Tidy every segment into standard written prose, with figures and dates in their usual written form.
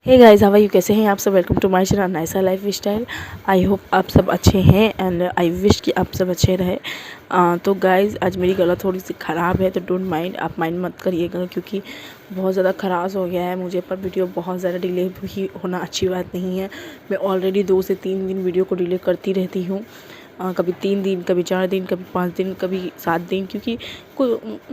Hey guys, how are you? कैसे हैं आप सब? Welcome to my channel Naisa life style. आई होप आप सब अच्छे हैं एंड आई विश कि आप सब अच्छे रहे। तो गाइस, आज मेरी गला थोड़ी सी ख़राब है तो डोंट माइंड, आप माइंड मत करिएगा क्योंकि बहुत ज़्यादा खराश हो गया है मुझे। पर वीडियो बहुत ज़्यादा डिले भी होना अच्छी बात नहीं है। मैं ऑलरेडी 2 से 3 दिन वीडियो को डिले करती रहती हूँ। कभी 3 दिन, कभी 4 दिन, कभी 5 दिन, कभी 7 दिन, क्योंकि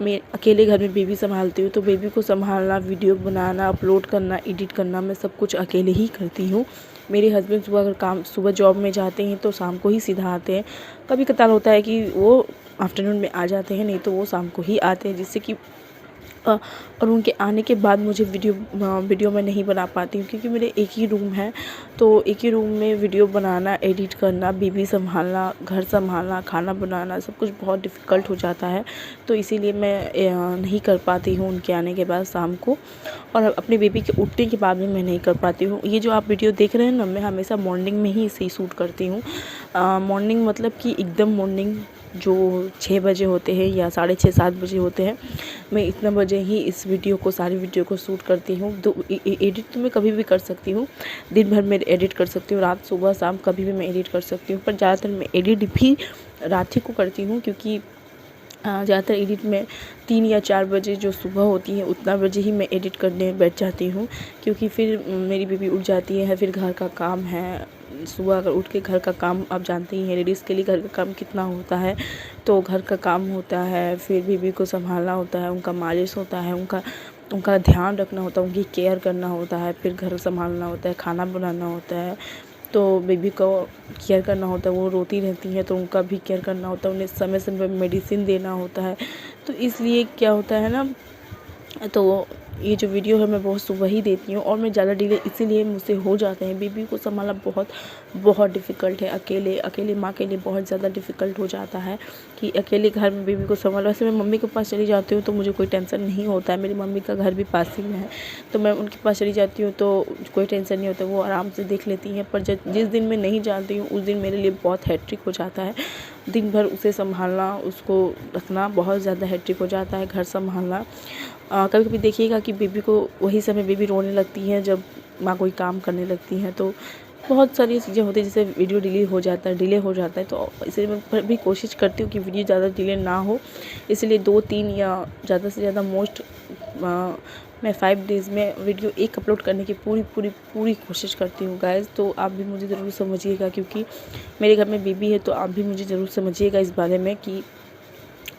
मैं अकेले घर में बेबी संभालती हूँ। तो बेबी को संभालना, वीडियो बनाना, अपलोड करना, एडिट करना, मैं सब कुछ अकेले ही करती हूँ। मेरे हस्बैंड सुबह जॉब में जाते हैं तो शाम को ही सीधा आते हैं। कभी कतार होता है कि वो आफ्टरनून में आ जाते हैं, नहीं तो वो शाम को ही आते हैं, जिससे कि और उनके आने के बाद मुझे वीडियो मैं नहीं बना पाती हूँ क्योंकि मेरे एक ही रूम है। तो एक ही रूम में वीडियो बनाना, एडिट करना, बेबी संभालना, घर संभालना, खाना बनाना, सब कुछ बहुत डिफ़िकल्ट हो जाता है। तो इसीलिए मैं नहीं कर पाती हूँ उनके आने के बाद शाम को, और अपने बेबी के उठने के बाद भी मैं नहीं कर पाती हूँ। ये जो आप वीडियो देख रहे हैं ना, मैं हमेशा मॉर्निंग में ही इसे शूट करती हूँ। मॉर्निंग मतलब कि एकदम मॉर्निंग जो 6 बजे होते हैं या 6:30-7 बजे होते हैं, मैं इतना बजे ही इस सारी वीडियो को शूट करती हूँ। एडिट तो मैं कभी भी कर सकती हूँ, दिन भर में एडिट कर सकती हूँ, रात सुबह शाम कभी भी मैं एडिट कर सकती हूँ। पर ज़्यादातर मैं एडिट भी रात ही को करती हूँ क्योंकि ज़्यादातर एडिट में 3 या 4 बजे जो सुबह होती है उतना बजे ही मैं एडिट करने बैठ जाती हूँ, क्योंकि फिर मेरी बेबी उठ जाती है, फिर घर का काम है। सुबह अगर उठ के घर का काम, आप जानते ही हैं लेडीज़ के लिए घर का काम कितना होता है। तो घर का काम होता है, फिर बेबी को संभालना होता है, उनका मालिश होता है, उनका ध्यान रखना होता है, उनकी केयर करना होता है, फिर घर संभालना होता है, खाना बनाना होता है। तो बेबी को केयर करना होता है, वो रोती रहती हैं तो उनका भी केयर करना होता है, उन्हें समय समय पे मेडिसिन देना होता है। तो इसलिए क्या होता है ना, तो ये जो वीडियो है मैं बहुत सुबह ही देती हूँ, और मैं ज़्यादा डिले इसीलिए मुझसे हो जाते हैं। बेबी को संभालना बहुत बहुत डिफ़िकल्ट है। अकेले माँ के लिए बहुत ज़्यादा डिफ़िकल्ट हो जाता है कि अकेले घर में बेबी को संभालो। वैसे मैं मम्मी के पास चली जाती हूँ तो मुझे कोई टेंशन नहीं होता है, मेरी मम्मी का घर भी पास ही में है, तो मैं उनके पास चली जाती हूँ तो कोई टेंशन नहीं होता, वो आराम से देख लेती हैं। पर जिस दिन मैं नहीं जाती हूँ उस दिन मेरे लिए बहुत हैट्रिक हो जाता है। दिन भर उसे संभालना, उसको रखना बहुत ज़्यादा हैट्रिक हो जाता है, घर संभालना। कभी कभी देखिएगा कि बेबी को वही समय बेबी रोने लगती है जब माँ कोई काम करने लगती हैं, तो बहुत सारी चीज़ें होती हैं जिससे वीडियो डिले हो जाता है। तो इसलिए मैं फिर भी कोशिश करती हूँ कि वीडियो ज़्यादा डिले ना हो, इसलिए 2-3 या ज़्यादा से ज़्यादा मैं 5 डेज़ में वीडियो एक अपलोड करने की पूरी कोशिश करती हूँ गाइज़। तो आप भी मुझे ज़रूर समझिएगा, क्योंकि मेरे घर में बेबी है, तो आप भी मुझे ज़रूर समझिएगा इस बारे में कि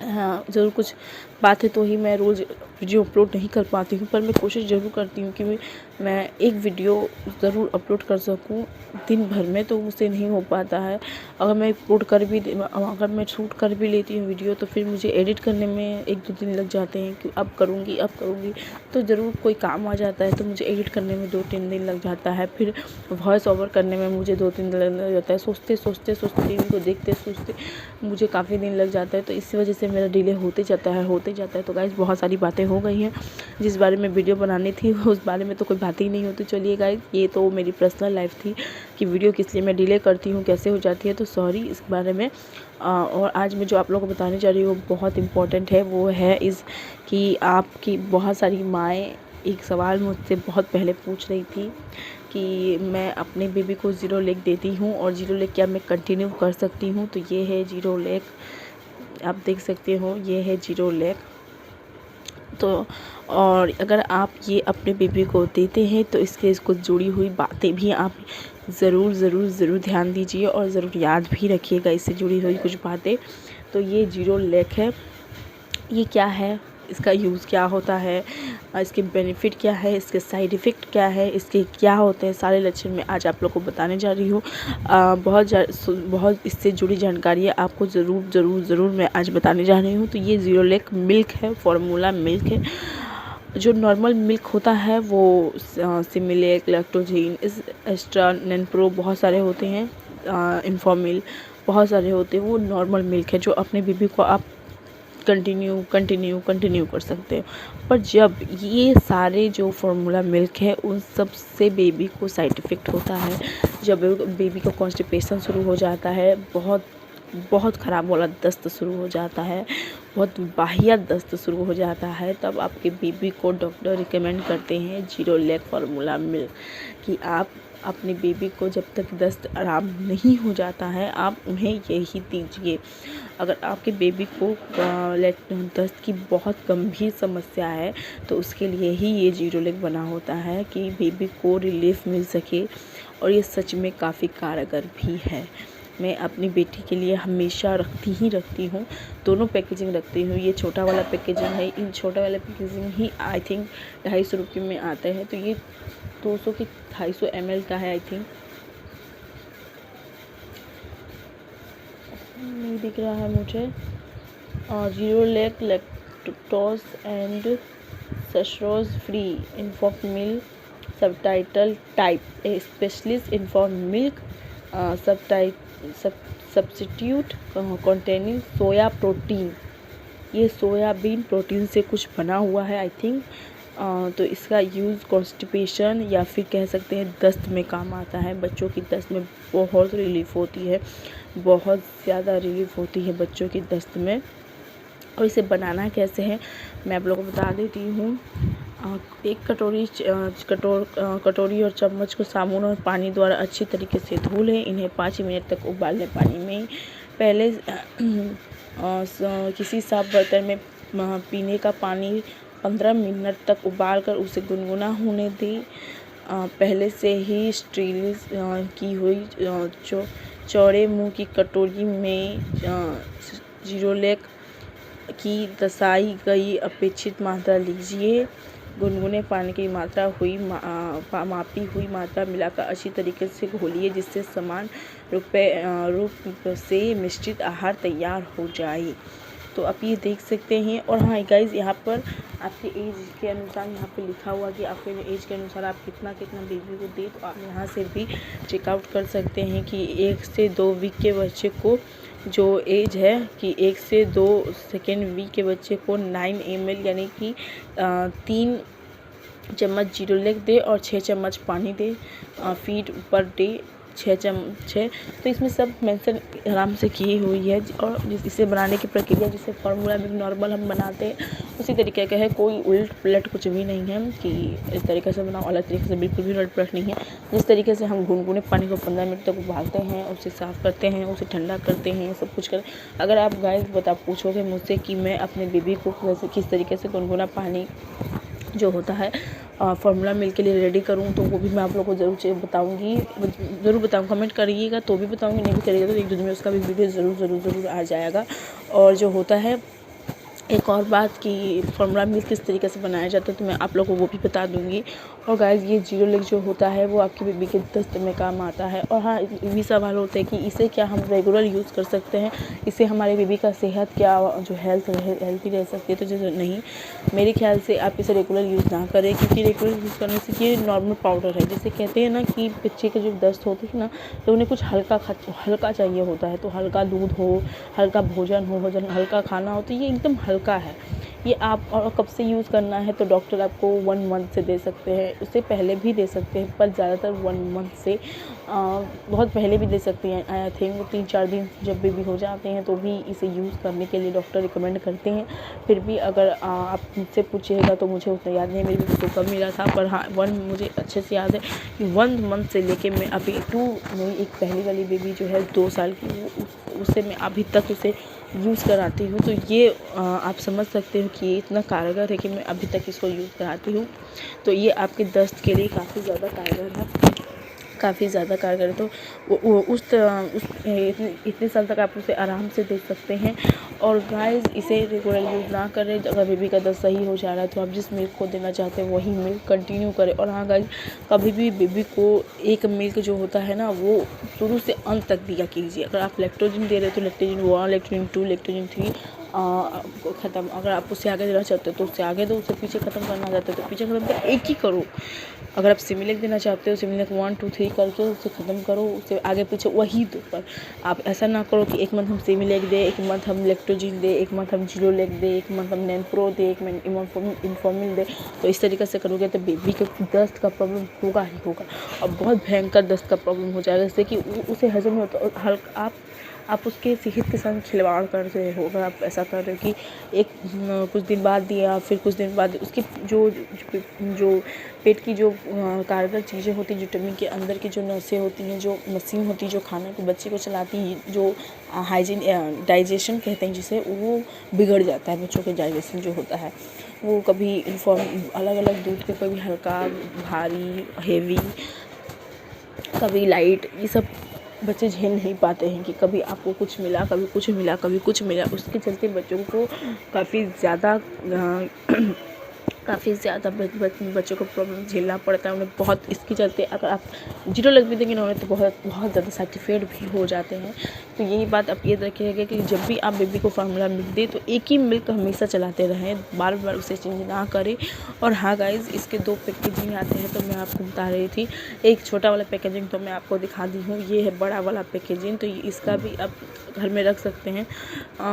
हाँ, ज़रूर कुछ बात है तो ही मैं रोज़ वीडियो अपलोड नहीं कर पाती हूँ, पर मैं कोशिश ज़रूर करती हूँ कि मैं एक वीडियो ज़रूर अपलोड कर सकूँ दिन भर में, तो मुझसे नहीं हो पाता है। अगर मैं शूट कर भी लेती हूँ वीडियो, तो फिर मुझे एडिट करने में 1-2 दिन लग जाते हैं कि अब करूँगी, तो ज़रूर कोई काम आ जाता है तो मुझे एडिट करने में 2-3 दिन लग जाता है। फिर वॉइस ओवर करने में मुझे 2-3 दिन लग जाता है। सोचते टीवी को देखते सोचते मुझे काफ़ी दिन लग जाता है, तो इसी वजह से मेरा डिले होते जाता है। तो गाइस, बहुत सारी बातें हो गई हैं। जिस बारे में वीडियो बनानी थी उस बारे में तो कोई बात ही नहीं होती। चलिए गाइस, ये तो मेरी पर्सनल लाइफ थी कि वीडियो किस लिए मैं डिले करती हूँ, कैसे हो जाती है, तो सॉरी इस बारे में। और आज मैं जो आप लोगों को बताने जा रही हूँ वो बहुत इम्पोर्टेंट है। वो है कि आपकी बहुत सारी माएँ एक सवाल मुझसे बहुत पहले पूछ रही थी कि मैं अपने बेबी को 0 लेग देती हूँ और 0 लेग क्या मैं कंटिन्यू कर सकती हूँ। तो ये है 0 लेग, आप देख सकते हो, ये है 0 लेग। तो और अगर आप ये अपने बेबी को देते हैं तो इसके कुछ जुड़ी हुई बातें भी आप ज़रूर ध्यान दीजिए और ज़रूर याद भी रखिएगा इससे जुड़ी हुई कुछ बातें। तो ये 0 लेग है, ये क्या है, इसका यूज़ क्या होता है, इसके बेनिफिट क्या है, इसके साइड इफ़ेक्ट क्या है, इसके क्या होते हैं, सारे लक्षण मैं आज आप लोग को बताने जा रही हूँ। बहुत इससे जुड़ी जानकारी आपको ज़रूर मैं आज बताने जा रही हूँ। तो ये 0 लेग मिल्क है, फार्मूला मिल्क है। जो नॉर्मल मिल्क होता है वो सिमिलेक, लैक्टोजिन, एक्स्ट्रा, नैनप्रो, बहुत सारे होते हैं, इन्फॉर्मिल, बहुत सारे होते हैं। वो नॉर्मल मिल्क है जो अपने बेबी को आप कंटिन्यू कर सकते हो। पर जब ये सारे जो फार्मूला मिल्क है उन सब से बेबी को साइड इफ़ेक्ट होता है। जब बेबी को कॉन्स्टिपेशन शुरू हो जाता है, बहुत बहुत ख़राब वाला दस्त शुरू हो जाता है, बहुत वाहियात दस्त शुरू हो जाता है, तब आपके बेबी को डॉक्टर रिकमेंड करते हैं जीरो लैक फार्मूला मिल्क कि आप अपने बेबी को जब तक दस्त आराम नहीं हो जाता है आप उन्हें यही दीजिए। अगर आपके बेबी को दस्त की बहुत गंभीर समस्या है तो उसके लिए ही ये जीरो लैक बना होता है कि बेबी को रिलीफ मिल सके, और ये सच में काफ़ी कारगर भी है। मैं अपनी बेटी के लिए हमेशा रखती हूँ, दोनों पैकेजिंग रखती हूँ। ये छोटा वाला पैकेजिंग है, इन छोटा वाला पैकेजिंग ही आई थिंक 250 रुपये में आता है, तो ये 200 की 250 ml का है आई थिंक, नहीं दिख रहा है मुझे। और zero lac lactose and sucrose free inform milk subtitle type a specialist inform milk substitute containing soya protein. ये सोयाबीन प्रोटीन से कुछ बना हुआ है आई थिंक। तो इसका यूज़ कॉन्स्टिपेशन या फिर कह सकते हैं दस्त में काम आता है। बच्चों की दस्त में बहुत रिलीफ होती है, बहुत ज़्यादा रिलीफ होती है बच्चों की दस्त में। और इसे बनाना कैसे है मैं आप लोगों को बता देती हूँ। एक कटोरी और चम्मच को साबुन और पानी द्वारा अच्छी तरीके से धो लें। इन्हें 5 मिनट तक उबाल लें पानी में। पहले किसी साफ बर्तन में पीने का पानी 15 मिनट तक उबाल कर उसे गुनगुना होने दें। पहले से ही स्टीरिल की हुई चौड़े मुंह की कटोरी में जीरो लैक की दर्शाई गई अपेक्षित मात्रा लीजिए। गुनगुने पानी की मात्रा मापी हुई मात्रा मिलाकर अच्छी तरीके से घोलिए, जिससे समान रूप से मिश्रित आहार तैयार हो जाए। तो आप ये देख सकते हैं। और हाँ गाइज़, यहाँ पर आपके एज के अनुसार यहाँ पे लिखा हुआ कि आपके एज के अनुसार आप कितना बेबी को दें। तो आप यहाँ से भी चेकआउट कर सकते हैं कि 1 से 2 वीक के बच्चे को जो एज है कि 1 से 2 सेकेंड वीक के बच्चे को 9 ml यानी कि 3 चम्मच जीरो लैक दे और 6 चम्मच पानी दे फीड पर डे 6 तो इसमें सब मेंशन आराम से की हुई है। और इसे बनाने की प्रक्रिया जिसे फार्मूला मिल्क नॉर्मल हम बनाते हैं उसी तरीके का है, कोई उलट पलट कुछ भी नहीं है कि इस तरीके से बनाओ, अलग तरीके से बिल्कुल भी उलट पलट नहीं है। जिस तरीके से हम गुनगुने पानी को 15 मिनट तक उबालते हैं, उसे साफ़ करते हैं, उसे ठंडा करते हैं, सब कुछ कर। अगर आप गाइस पूछोगे मुझसे कि मैं अपने बेबी को किस तरीके से गुनगुना पानी जो होता है फार्मूला मिल्क के लिए रेडी करूँ, तो वो भी मैं आप लोगों को ज़रूर बताऊँगी, ज़रूर बताऊँ। कमेंट करिएगा तो भी बताऊँगी, नहीं भी करिएगा तो एक दो दिन में उसका भी वीडियो ज़रूर आ जाएगा। और जो होता है एक और बात कि फार्मूला मिल्क किस तरीके से बनाया जाता है तो मैं आप लोगों को वो भी बता दूँगी। और गाइस, ये जीरो लैक जो होता है वो आपके बेबी के दस्त में काम आता है। और हाँ, ये भी सवाल होते हैं कि इसे क्या हम रेगुलर यूज़ कर सकते हैं, इससे हमारे बेबी का सेहत क्या जो हेल्थी रह सकती है। तो जैसे नहीं, मेरे ख्याल से आप इसे रेगुलर यूज़ ना करें, क्योंकि रेगुलर यूज़ करने से ये नॉर्मल पाउडर है। जैसे कहते हैं ना कि बच्चे के जो दस्त होते हैं ना तो उन्हें कुछ हल्का चाहिए होता है, तो हल्का दूध हो, हल्का भोजन हो, हल्का खाना हो, तो ये एकदम हल्का है। ये आप और कब से यूज़ करना है तो डॉक्टर आपको 1 मंथ से दे सकते हैं, उससे पहले भी दे सकते हैं, पर ज़्यादातर 1 मंथ से बहुत पहले भी दे सकते हैं। आई थिंक 3-4 दिन जब बेबी हो जाते हैं तो भी इसे यूज़ करने के लिए डॉक्टर रिकमेंड करते हैं। फिर भी अगर आप मुझसे पूछिएगा तो मुझे उतना याद नहीं है मेरे बेबी को कब मिला था, पर हाँ 1 मुझे अच्छे से याद है कि 1 मंथ से लेके मैं अभी 2 मेरी एक पहली वाली बेबी जो है 2 साल की, उससे मैं अभी तक उसे यूज़ कराती हूँ। तो ये आप समझ सकते हो कि ये इतना कारगर है कि मैं अभी तक इसको यूज़ कराती हूँ। तो ये आपके दस्त के लिए काफ़ी ज़्यादा कारगर है, काफ़ी ज़्यादा कारगर है। तो वो इतने साल तक आप उसे आराम से दे सकते हैं। और गाइस, इसे रेगुलर यूज़ ना करें। अगर बेबी का दस्त सही हो जा रहा है तो आप जिस मिल्क को देना चाहते हैं वही मिल्क कंटिन्यू करें। और हाँ गाइस, कभी भी बेबी को एक मिल्क जो होता है ना वो शुरू से अंत तक दिया कीजिए। अगर आप लैक्टोजन दे रहे हो तो लैक्टोजन 1, लैक्टोजन 2, लैक्टोजन 3 ख़त्म। अगर आप उससे आगे देना चाहते हो तो उससे आगे दो, उससे पीछे ख़त्म करना चाहते हो तो पीछे ख़त्म कर, एक ही करो। अगर आप सिमिलैक देना चाहते हो, सिमिलैक 1, 2, 3 करके उसे ख़त्म करो, उससे आगे पीछे वही दो। पर आप ऐसा ना करो कि एक मंथ हम सिमिलैक दें, एक मंथ हम लैक्टोजन दें, एक मंथ हम जीरो लैक दें, एक मंथ हम नैनप्रो दें, एक मंथ इन्फॉर्मिल दें। तो इस तरीके से करोगे तो बेबी के दस्त का प्रॉब्लम होगा ही होगा, और बहुत भयंकर दस्त का प्रॉब्लम हो जाएगा, जैसे कि उसे हजम नहीं होता। और हल्का आप आप उसके सेहत के संग खिलवाड़ कर रहे हो। अगर आप ऐसा कर रहे हो कि एक कुछ दिन बाद दिया, फिर कुछ दिन बाद उसकी जो पेट की जो कारगर चीज़ें होती हैं, जो टमी के अंदर की जो नसें होती हैं, जो मशीन होती है जो खाने को बच्चे को चलाती है, जो हाइजीन डाइजेशन कहते हैं जिसे, वो बिगड़ जाता है। बच्चों के डाइजेशन जो होता है वो कभी अलग अलग दूध पे कभी हल्का, भारी, हेवी, कभी लाइट, ये सब बच्चे झेल नहीं पाते हैं कि कभी आपको कुछ मिला, कभी कुछ मिला, कभी कुछ मिला। उसके चलते बच्चों को काफ़ी ज़्यादा बच्चों को प्रॉब्लम झेलना पड़ता है उन्हें बहुत। इसके चलते अगर आप जीरो लग भी देंगे ना उन्हें तो बहुत ज़्यादा साइड इफेक्ट भी हो जाते हैं। तो यही बात आप याद रखिएगा कि जब भी आप बेबी को फार्मूला मिल्क दें तो एक ही मिल्क हमेशा चलाते रहें, बार बार उसे चेंज ना करें। और हाँ गाइज़, इसके 2 पैकेजिंग आते हैं तो मैं आपको बता रही थी। एक छोटा वाला पैकेजिंग तो मैं आपको दिखा दी हूँ, ये है बड़ा वाला पैकेजिंग, तो इसका भी आप घर में रख सकते हैं।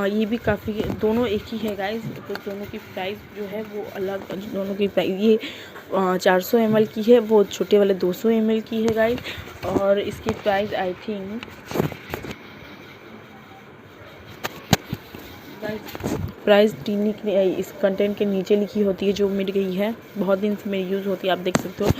ये भी काफ़ी, दोनों एक ही है गाइज़। तो दोनों की प्राइस जो है वो अलग, दोनों की प्राइस ये 400 ml की है, वो छोटे वाले 200 ml की है गाइज़। और इसकी प्राइस आई थिंक प्राइस टीनी की इस कंटेंट के नीचे लिखी होती है, जो मिट गई है। बहुत दिन से मेरी यूज़ होती है, आप देख सकते हो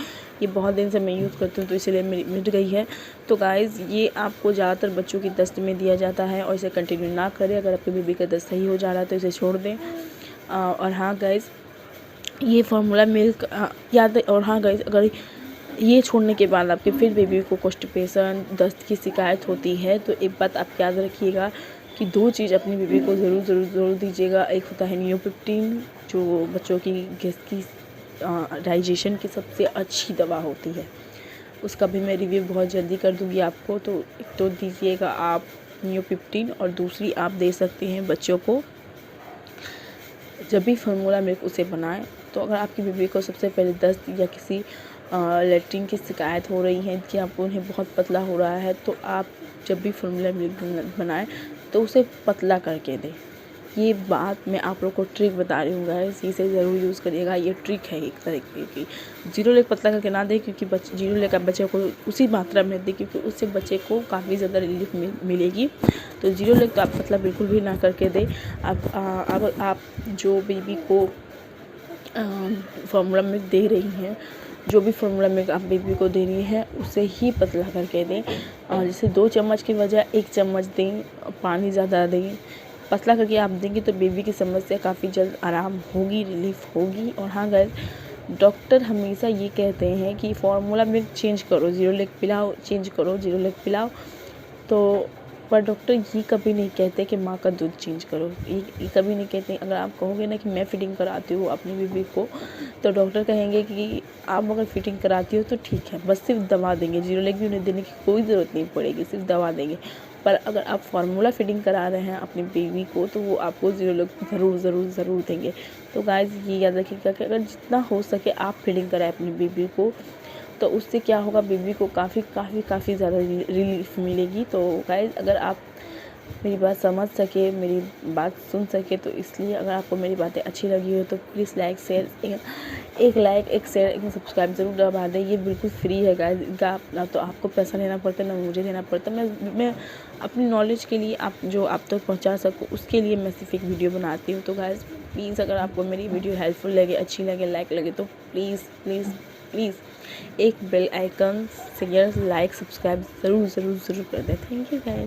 ये बहुत दिन से मैं यूज़ करती हूँ तो इसलिए मेरी मिट गई है। तो गाइज़ ये आपको ज़्यादातर बच्चों की दस्त में दिया जाता है और इसे कंटिन्यू ना करें। अगर आपके बेबी का दस्त सही हो जा रहा है तो इसे छोड़ दें। और हाँ गाइज़, ये फार्मूला मिल्क याद। और हाँ गाइज़, अगर ये छोड़ने के बाद आपके फिर बेबी को कॉन्स्टिपेशन, दस्त की शिकायत होती है तो एक बात आप याद रखिएगा कि 2 चीज़ अपनी बेबी को ज़रूर दीजिएगा। एक होता है नियोपिप्टीन, जो बच्चों की गैस की डाइजेशन की सबसे अच्छी दवा होती है। उसका भी मैं रिव्यू बहुत जल्दी कर दूँगी आपको। तो एक तो दीजिएगा आप नियोपिप्टीन, और दूसरी आप दे सकते हैं बच्चों को जब भी फार्मूला मिल्क उसे बनाएं तो अगर आपकी बेबी को सबसे पहले दस्त या किसी लेट्रिन की शिकायत हो रही है कि आपको उन्हें बहुत पतला हो रहा है, तो आप जब भी फार्मूला मिल्क बनाएं तो उसे पतला करके दें। ये बात मैं आप लोग को ट्रिक बता रही हूँ गाइस, इसे ज़रूर यूज़ करिएगा। ये ट्रिक है एक तरीके की। जीरो लेग पतला करके ना दें, क्योंकि जीरो लेग आप बच्चे को उसी मात्रा में दें, क्योंकि उससे बच्चे को काफ़ी ज़्यादा रिलीफ मिलेगी। तो जीरो लेग तो आप पतला बिल्कुल भी ना करके दें। आप जो बेबी को फार्मूला मिल्क दे रही हैं, जो भी फार्मूला मिल्क आप बेबी को दे रही हैं उसे ही पतला करके दें। और जैसे 2 चम्मच की बजाय 1 चम्मच दें, पानी ज़्यादा दें। पतला करके आप देंगे तो बेबी की समस्या काफ़ी जल्द आराम होगी, रिलीफ होगी। और हाँ गाइस, डॉक्टर हमेशा ये कहते हैं कि फार्मूला मिल्क चेंज करो, जीरो लेग पिलाओ, चेंज करो, जीरो लेग पिलाओ। तो पर डॉक्टर ये कभी नहीं कहते कि माँ का दूध चेंज करो, ये कभी नहीं कहते। अगर आप कहोगे ना कि मैं फ़िटिंग कराती हूँ अपनी बेबी को, तो डॉक्टर कहेंगे कि आप अगर फ़िटिंग कराती हो तो ठीक है, बस सिर्फ दवा देंगे, जीरो लेग भी उन्हें देने की कोई ज़रूरत नहीं पड़ेगी, सिर्फ दवा देंगे। पर अगर आप फार्मूला फ़िटिंग करा रहे हैं अपनी बेबी को तो वो आपको जीरो लेग ज़रूर देंगे। तो गाइस ये याद रखिएगा कि अगर जितना हो सके आप फ़िटिंग कराएं अपनी बेबी को, तो उससे क्या होगा, बेबी को काफ़ी ज़्यादा रिलीफ मिलेगी। तो गाइस अगर आप मेरी बात समझ सके, मेरी बात सुन सके, तो इसलिए अगर आपको मेरी बातें अच्छी लगी हो तो प्लीज़ लाइक शेयर, एक लाइक, एक शेयर, एक सब्सक्राइब ज़रूर दबा दें। ये बिल्कुल फ्री है गाइस, इनका ना तो आपको पैसा लेना पड़ता ना मुझे देना पड़ता। मैं अपनी नॉलेज के लिए जो आप तक पहुंचा सकूं उसके लिए मैं सिर्फ एक वीडियो बनाती हूँ। तो गाइस प्लीज़ अगर आपको मेरी वीडियो हेल्पफुल लगे, अच्छी लगे, लाइक लगे तो प्लीज़ एक bell icon share, like, subscribe ज़रूर कर दें। Thank you guys.